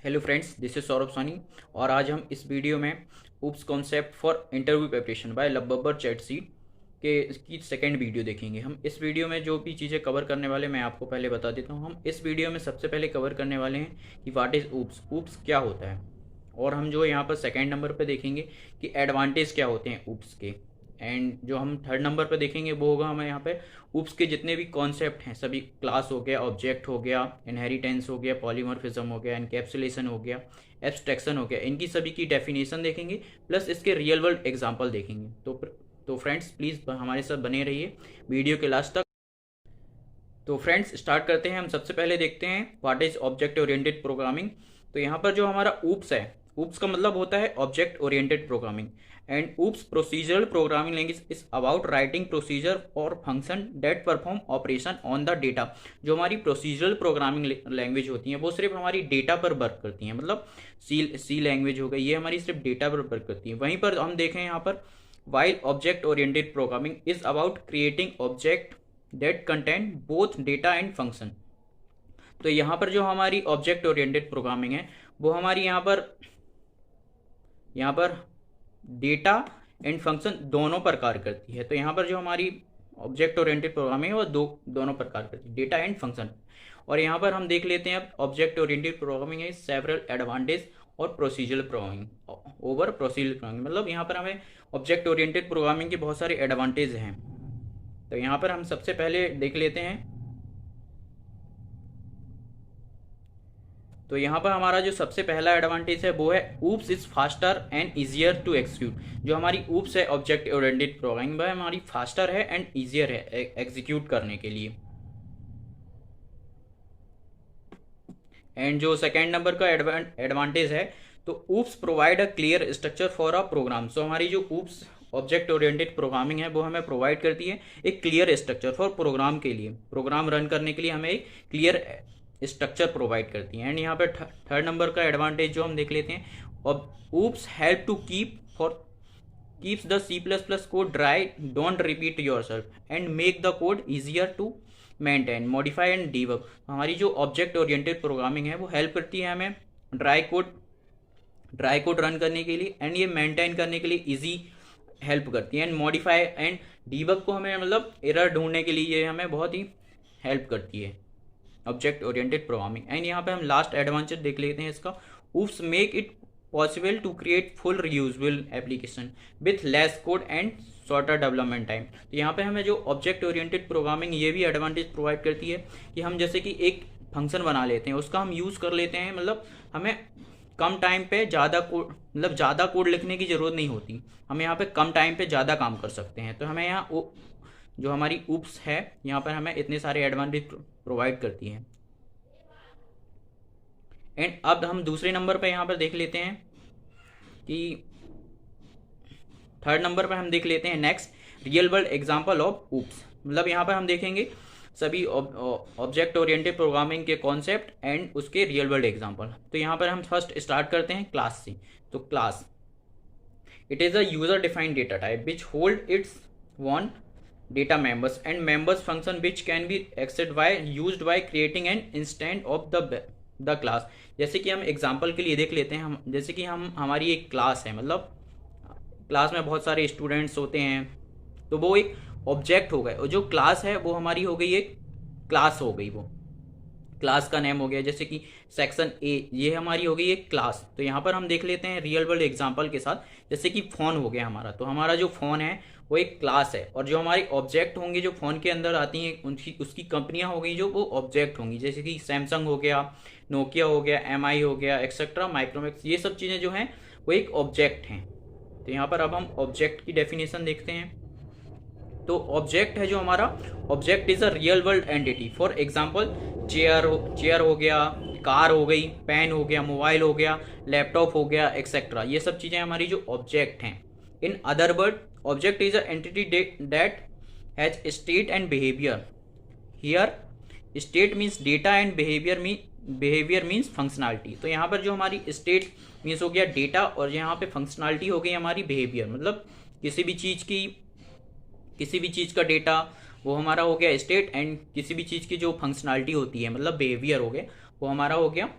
Hello friends, this is Saurabh Soni. और आज हम इस वीडियो में OOPs concept for interview preparation by लबबर चैट सीट के इसकी सेकेंड वीडियो देखेंगे। हम इस वीडियो में जो भी चीज़ें कवर करने वाले मैं आपको पहले बता देता हूँ। हम इस वीडियो में सबसे पहले कवर करने वाले हैं कि व्हाट इज़ ऊप्स, ऊप्स क्या होता है। और हम जो यहाँ पर सेकेंड नंबर पर देखेंगे कि एडवांटेज क्या होते हैं ऊप्स के। एंड जो हम थर्ड नंबर पर देखेंगे वो होगा हमें यहाँ पे ऊप्स के जितने भी कॉन्सेप्ट हैं, सभी क्लास हो गया, ऑब्जेक्ट हो गया, इनहेरिटेंस हो गया, पॉलीमॉर्फिज्म हो गया, एनकैप्सुलेशन हो गया, एब्स्ट्रैक्शन हो गया, इनकी सभी की डेफिनेशन देखेंगे, प्लस इसके रियल वर्ल्ड एग्जांपल देखेंगे। तो फ्रेंड्स प्लीज़ हमारे साथ बने रहिए वीडियो के लास्ट तक। तो फ्रेंड्स स्टार्ट करते हैं। हम सबसे पहले देखते हैं what is object oriented programming. तो यहाँ पर जो हमारा ऊप्स है, ऊप्स का मतलब होता है object oriented programming. And OOPs procedural programming language is about writing procedure और function that perform operation on the data. जो हमारी प्रोसीजरल प्रोग्रामिंग लैंग्वेज होती है वो सिर्फ हमारी डेटा पर वर्क करती हैं। मतलब सी लैंग्वेज हो गई, ये हमारी सिर्फ डेटा पर वर्क करती है। वहीं पर हम देखें यहाँ पर while object oriented programming is about creating object that contain both data and function. तो यहाँ पर जो हमारी ऑब्जेक्ट ओरिएंटेड प्रोग्रामिंग है वो हमारी यहाँ पर डेटा एंड फंक्शन दोनों पर कार्य करती है। तो यहाँ पर जो हमारी ऑब्जेक्ट ओरिएंटेड प्रोग्रामिंग है वो दोनों पर कार्य करती है, डेटा एंड फंक्शन। और यहाँ पर हम देख लेते हैं अब ऑब्जेक्ट ओरिएंटेड प्रोग्रामिंग है सेवरल एडवांटेज और procedural programming over procedural programming. मतलब यहाँ पर हमें ऑब्जेक्ट ओरिएंटेड प्रोग्रामिंग के बहुत सारे एडवांटेज हैं। तो यहाँ पर हम सबसे पहले देख लेते हैं। तो यहाँ पर हमारा जो सबसे पहला एडवांटेज है वो है OOPs is faster and easier to execute. जो हमारी ऊप्स है ऑब्जेक्ट ओरिएंटेड प्रोग्रामिंग, वह हमारी फास्टर है एंड इजियर है एग्जीक्यूट करने के लिए। एंड जो सेकेंड नंबर का एडवांटेज है, तो OOPs provide a clear structure for a program. So हमारी जो ऊप्स ऑब्जेक्ट ओरिएंटेड प्रोग्रामिंग है वो हमें प्रोवाइड करती है एक क्लियर स्ट्रक्चर फॉर प्रोग्राम के लिए, प्रोग्राम रन करने के लिए हमें एक क्लियर स्ट्रक्चर प्रोवाइड करती है। एंड यहाँ पर थर्ड नंबर का एडवांटेज जो हम देख लेते हैं, और OOPs help to keeps the C++ code dry, don't repeat yourself and make the code easier to maintain, modify and debug. हमारी जो ऑब्जेक्ट ओरिएंटेड प्रोग्रामिंग है वो हेल्प करती है हमें ड्राई कोड रन करने के लिए, एंड ये मेंटेन करने के लिए इजी हेल्प करती है। एंड मॉडिफाई एंड डीबग को हमें मतलब एरर ढूंढने के लिए ये हमें बहुत ही हेल्प करती है ऑब्जेक्ट ओरिएंटेड प्रोग्रामिंग। एंड यहाँ पे हम लास्ट एडवांटेज देख लेते हैं इसका, OOPs make it possible to create full reusable application with less code and shorter development time. तो यहाँ पे हमें जो ऑब्जेक्ट ओरिएंटेड प्रोग्रामिंग ये भी एडवांटेज प्रोवाइड करती है कि हम जैसे कि एक फंक्शन बना लेते हैं, उसका हम यूज़ कर लेते हैं, मतलब हमें कम टाइम पे ज़्यादा कोड, मतलब ज़्यादा कोड लिखने की ज़रूरत नहीं होती, हम यहाँ पे कम टाइम पे ज़्यादा काम कर सकते हैं। तो हमें यहाँ जो हमारी ऊप्स है यहाँ पर हमें इतने सारे एडवांटेज प्रोवाइड करती है। एंड अब हम दूसरे नंबर पे यहाँ पर देख लेते हैं कि थर्ड नंबर पे हम देख लेते हैं next real world example of oops. मतलब यहाँ पर हम देखेंगे सभी ऑब्जेक्ट ओरिएंटेड प्रोग्रामिंग के कॉन्सेप्ट एंड उसके रियल वर्ल्ड एग्जांपल। तो यहाँ पर हम फर्स्ट स्टार्ट करते हैं क्लास से। तो class it is a user defined data type which hold it's one data members and members function which can be accessed by used by creating an instance of the class। जैसे कि हम example के लिए देख लेते हैं, हम जैसे कि हम हमारी एक क्लास है, मतलब क्लास में बहुत सारे स्टूडेंट्स होते हैं, तो वो एक ऑब्जेक्ट हो गए, और जो क्लास है वो हमारी हो गई एक क्लास हो गई, वो क्लास का नेम हो गया। जैसे कि सेक्शन ए, ये हमारी हो गई एक क्लास। तो यहाँ पर हम देख लेते हैं रियल वर्ल्ड एग्जांपल के साथ, जैसे कि फ़ोन हो गया हमारा, तो हमारा जो फ़ोन है वो एक क्लास है, और जो हमारे ऑब्जेक्ट होंगे जो फ़ोन के अंदर आती हैं उसकी कंपनियाँ हो गई जो वो ऑब्जेक्ट होंगी, जैसे कि सैमसंग हो गया, नोकिया हो गया, MI हो गया, एक्सेट्रा, माइक्रोमैक्स, ये सब चीज़ें जो हैं वो एक ऑब्जेक्ट हैं। तो यहाँ पर अब हम ऑब्जेक्ट की डेफिनेशन देखते हैं। तो ऑब्जेक्ट है जो हमारा, object is a real world entity. For example chair हो गया, कार हो गई, पेन हो गया, मोबाइल हो गया, लैपटॉप हो गया, एक्सेट्रा, ये सब चीज़ें हमारी जो ऑब्जेक्ट हैं। In other word object is a entity that has state and behaviour. Here state means data and behaviour means functionality. तो यहाँ पर जो हमारी स्टेट मीन्स हो गया डेटा, और यहाँ पे फंक्शनैलिटी हो गई हमारी बिहेवियर। मतलब किसी भी चीज़ का डेटा वो हमारा हो गया स्टेट, एंड किसी भी चीज़ की जो फंक्शनैलिटी होती है मतलब बिहेवियर हो गया वो हमारा हो गया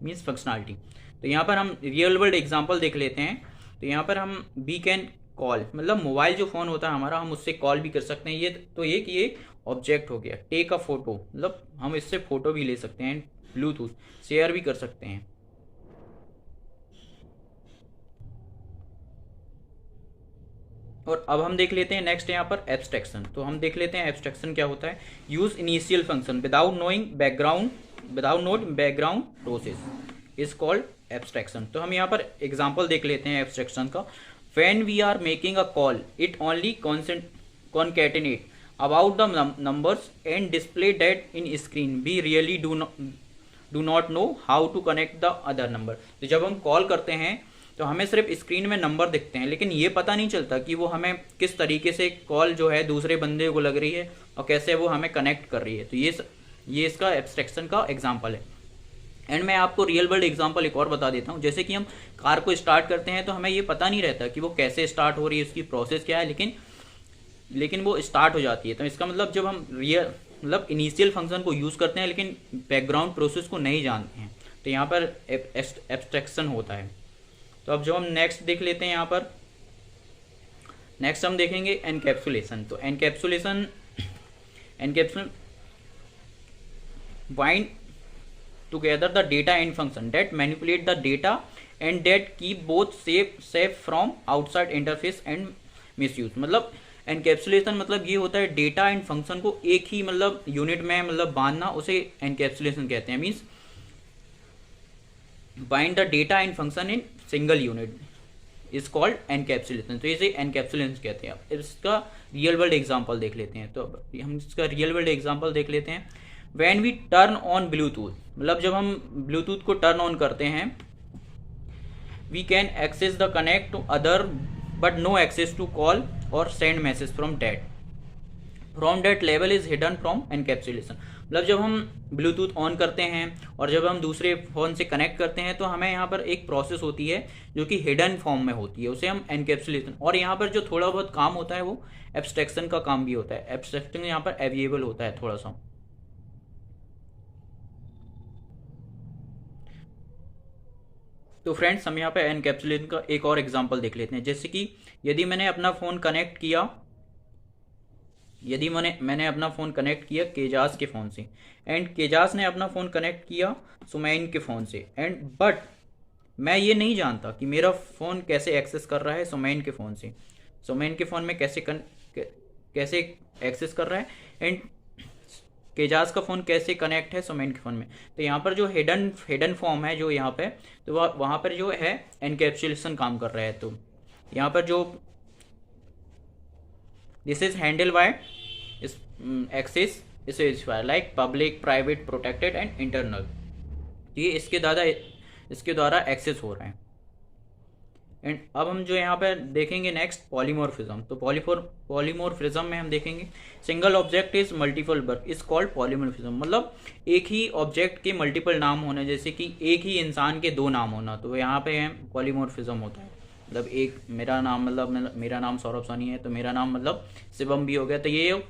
मीन्स फंक्शनैलिटी। तो यहाँ पर हम रियल वर्ल्ड एग्जांपल देख लेते हैं। तो यहाँ पर हम वी कैन कॉल, मतलब मोबाइल जो फ़ोन होता है हमारा, हम उससे कॉल भी कर सकते हैं। ये तो ये ऑब्जेक्ट हो गया। टेक अ फोटो, मतलब हम इससे फ़ोटो भी ले सकते हैं। ब्लूटूथ शेयर भी कर सकते हैं। और अब हम देख लेते हैं नेक्स्ट यहाँ पर एब्स्ट्रैक्शन। तो हम देख लेते हैं एब्स्ट्रैक्शन क्या होता है। Use initial function without knowing background process is called abstraction. तो हम यहाँ पर एग्जांपल देख लेते हैं एब्स्ट्रैक्शन का। When we are making a call it only concatenate about the numbers and display that in screen, we really do not know how to connect the other number। तो जब हम कॉल करते हैं तो हमें सिर्फ स्क्रीन में नंबर दिखते हैं, लेकिन ये पता नहीं चलता कि वो हमें किस तरीके से कॉल जो है दूसरे बंदे को लग रही है और कैसे वो हमें कनेक्ट कर रही है। तो ये इसका एब्स्ट्रैक्शन का एग्जांपल है। एंड मैं आपको रियल वर्ल्ड एग्जांपल एक और बता देता हूँ। जैसे कि हम कार को स्टार्ट करते हैं तो हमें ये पता नहीं रहता कि वो कैसे स्टार्ट हो रही है, उसकी प्रोसेस क्या है, लेकिन वो स्टार्ट हो जाती है। तो इसका मतलब जब हम इनिशियल फंक्शन को यूज़ करते हैं लेकिन बैकग्राउंड प्रोसेस को नहीं जानते हैं, तो यहाँ पर एब्स्ट्रैक्शन होता है। तो अब जो हम नेक्स्ट देख लेते हैं, यहाँ पर नेक्स्ट हम देखेंगे एनकैप्सुलेशन। तो encapsulation bind together the data and function that manipulate the data and that keep both safe from outside interface and misuse. मतलब एनकैप्सुलेशन मतलब ये होता है डेटा एंड फंक्शन को एक ही यूनिट में बांधना, उसे एनकैप्सुलेशन कहते हैं। Means bind the data and function in single unit is called encapsulation. तो इसे एनकैप्सुलेशन कहते हैं। अब इसका रियल वर्ल्ड एग्जांपल देख लेते हैं। तो हम इसका रियल वर्ल्ड एग्जांपल देख लेते हैं। When we turn on Bluetooth, मतलब जब हम ब्लूटूथ को टर्न ऑन करते हैं, we can access the connect to other but no access to call और send message from that level is hidden from encapsulation. मतलब जब हम ब्लूटूथ ऑन करते हैं और जब हम दूसरे फ़ोन से कनेक्ट करते हैं तो हमें यहाँ पर एक प्रोसेस होती है जो कि हिडन फॉर्म में होती है, उसे हम एनकैप्सुलेशन। और यहाँ पर जो थोड़ा बहुत काम होता है वो एब्स्ट्रैक्शन का काम भी होता है। एब्स्ट्रैक्शन यहाँ पर एविएबल होता है थोड़ा सा। तो फ्रेंड्स हम यहाँ पे एनकैप्सुलेशन का एक और एग्जांपल देख लेते हैं। जैसे कि यदि मैंने अपना फ़ोन कनेक्ट किया केजास के फ़ोन से, एंड केजास ने अपना फ़ोन कनेक्ट किया सुमैन के फ़ोन से, एंड बट मैं ये नहीं जानता कि मेरा फ़ोन कैसे एक्सेस कर रहा है सुमैन के फ़ोन से, सुमैन के फ़ोन में कैसे एक्सेस कर रहा है, एंड केजास का फ़ोन कैसे कनेक्ट है सुमैन के फ़ोन में। तो यहाँ पर जो हिडन फॉर्म है जो यहाँ पे, तो वहाँ पर जो है एनकैप्सुलेशन काम कर रहा है। तो यहाँ पर जो this is handle bye access specifier like public, private, protected and internal. ये इसके द्वारा एक्सेस हो रहा है। एंड अब हम जो यहाँ पर देखेंगे नेक्स्ट पॉलीमॉर्फिज्म। तो पॉलीमॉर्फिज्म में हम देखेंगे single object is multiple work is called polymorphism. मतलब एक ही ऑब्जेक्ट के मल्टीपल नाम होना, जैसे कि एक ही इंसान के दो नाम होना, तो यहाँ पे पॉलीमॉर्फिज्म होता है। मतलब एक मेरा नाम सौरभ सोनी है तो मेरा नाम शिवम भी हो गया। तो ये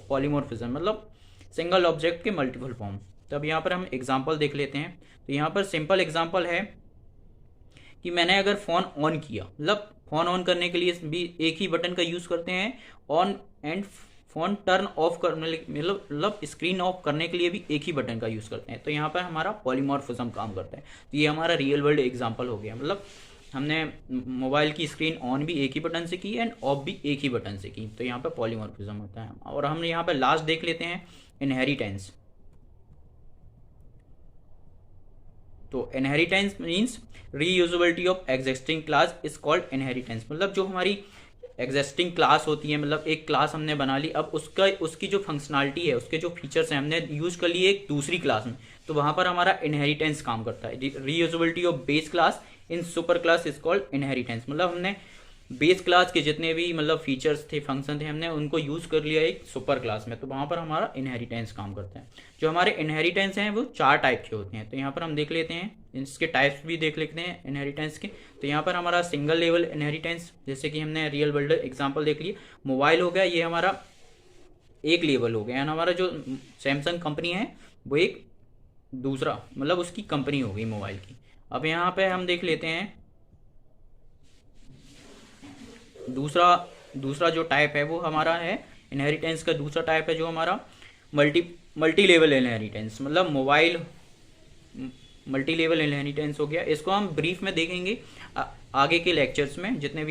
पॉलीमॉर्फिज्म मतलब सिंगल ऑब्जेक्ट के मल्टीपल फॉर्म। तो अब यहाँ पर हम एग्जाम्पल देख लेते हैं। तो यहाँ पर सिंपल एग्जाम्पल है कि मैंने अगर फ़ोन ऑन किया, मतलब फ़ोन ऑन करने के लिए भी एक ही बटन का यूज़ करते हैं, on and phone turn off करने मतलब स्क्रीन ऑफ करने के लिए भी एक ही बटन का यूज़ करते हैं। तो यहाँ पर हमारा पॉलीमॉर्फिज्म काम करता है। तो ये हमारा रियल वर्ल्ड एग्जांपल हो गया। मतलब हमने मोबाइल की स्क्रीन ऑन भी एक ही बटन से की एंड ऑफ भी एक ही बटन से की। तो यहाँ पर पॉलीमॉर्फिज्म होता है। और हम यहाँ पर लास्ट देख लेते हैं इनहेरिटेंस। तो inheritance means reusability of existing class is called inheritance. मतलब जो हमारी एग्जिस्टिंग क्लास होती है, मतलब एक क्लास हमने बना ली, अब उसकी जो फंक्शनैलिटी है, उसके जो फीचर्स हैं हमने यूज कर लिए एक दूसरी क्लास में, तो वहाँ पर हमारा इनहेरिटेंस काम करता है। Reusability of base class in super class is called inheritance. मतलब हमने बेस क्लास के जितने भी फीचर्स थे, फंक्शन थे, हमने उनको यूज़ कर लिया एक सुपर क्लास में, तो वहाँ पर हमारा इनहेरिटेंस काम करता है। जो हमारे इनहेरिटेंस हैं वो 4 टाइप के होते हैं। तो यहाँ पर हम देख लेते हैं, इसके टाइप्स भी देख लेते हैं इनहेरिटेंस के। तो यहाँ पर हमारा सिंगल लेवल इनहेरिटेंस, जैसे कि हमने रियल वर्ल्ड एग्जाम्पल देख लिया, मोबाइल हो गया, ये हमारा एक लेवल हो गया। एंड हमारा जो सैमसंग कंपनी है वो एक दूसरा मतलब उसकी कंपनी हो गई मोबाइल की। अब यहाँ पे हम देख लेते हैं दूसरा दूसरा जो टाइप है वो हमारा है इनहेरिटेंस का। दूसरा टाइप है जो हमारा मल्टी मल्टी लेवल इनहेरिटेंस, मतलब मोबाइल मल्टी लेवल इनहेरिटेंस हो गया। इसको हम ब्रीफ में देखेंगे आगे के लेक्चर्स में। जितने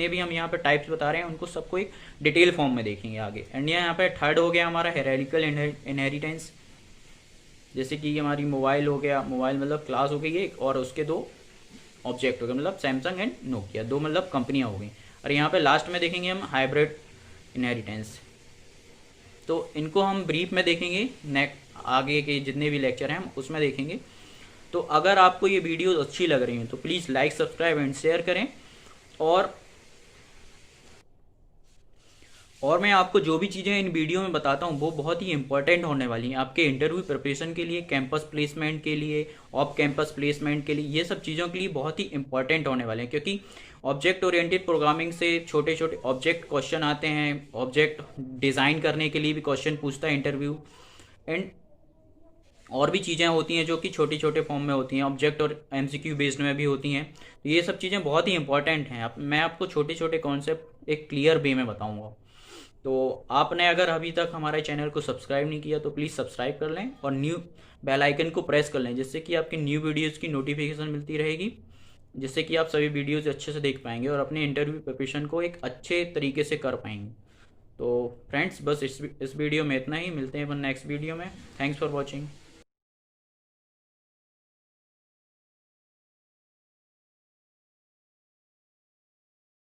भी हम यहाँ पे टाइप्स बता रहे हैं उनको सबको एक डिटेल फॉर्म में देखेंगे आगे। एंड यहाँ पे थर्ड हो गया हमारा हेरारिकल इनहेरिटेंस, जैसे कि हमारी मोबाइल हो गया, मोबाइल मतलब क्लास हो गई एक, और उसके दो ऑब्जेक्ट हो गए, मतलब सैमसंग एंड नोकिया, दो मतलब कंपनियाँ हो गई। और यहाँ पे लास्ट में देखेंगे हम हाइब्रिड इनहेरिटेंस। तो इनको हम ब्रीफ में देखेंगे, आगे के जितने भी लेक्चर हैं हम उसमें देखेंगे। तो अगर आपको ये वीडियो अच्छी लग रही हैं तो please like, subscribe and share करें। और मैं आपको जो भी चीज़ें इन वीडियो में बताता हूँ वो बहुत ही इंपॉर्टेंट होने वाली हैं आपके इंटरव्यू प्रिपरेशन के लिए, कैंपस प्लेसमेंट के लिए, ऑफ कैंपस प्लेसमेंट के लिए। ये सब चीज़ों के लिए बहुत ही इंपॉर्टेंट होने वाले हैं, क्योंकि ऑब्जेक्ट ओरिएंटेड प्रोग्रामिंग से छोटे छोटे ऑब्जेक्ट क्वेश्चन आते हैं। ऑब्जेक्ट डिज़ाइन करने के लिए भी क्वेश्चन पूछता है इंटरव्यू। एंड और भी चीज़ें होती हैं जो कि छोटे छोटे फॉर्म में होती हैं, ऑब्जेक्ट और एमसीक्यू बेस्ड में भी होती हैं। तो ये सब चीज़ें बहुत ही इंपॉर्टेंट हैं। मैं आपको छोटे छोटे कॉन्सेप्ट एक क्लियर वे में बताऊंगा। तो आपने अगर अभी तक हमारे चैनल को सब्सक्राइब नहीं किया तो प्लीज़ सब्सक्राइब कर लें और न्यू बेल आइकन को प्रेस कर लें, जिससे कि आपकी न्यू वीडियोज़ की नोटिफिकेशन मिलती रहेगी, जिससे कि आप सभी वीडियोज़ अच्छे से देख पाएंगे और अपने इंटरव्यू प्रिपरेशन को एक अच्छे तरीके से कर पाएंगे। तो फ्रेंड्स, बस इस वीडियो में इतना ही। मिलते हैं अपन नेक्स्ट वीडियो में। Thanks for watching.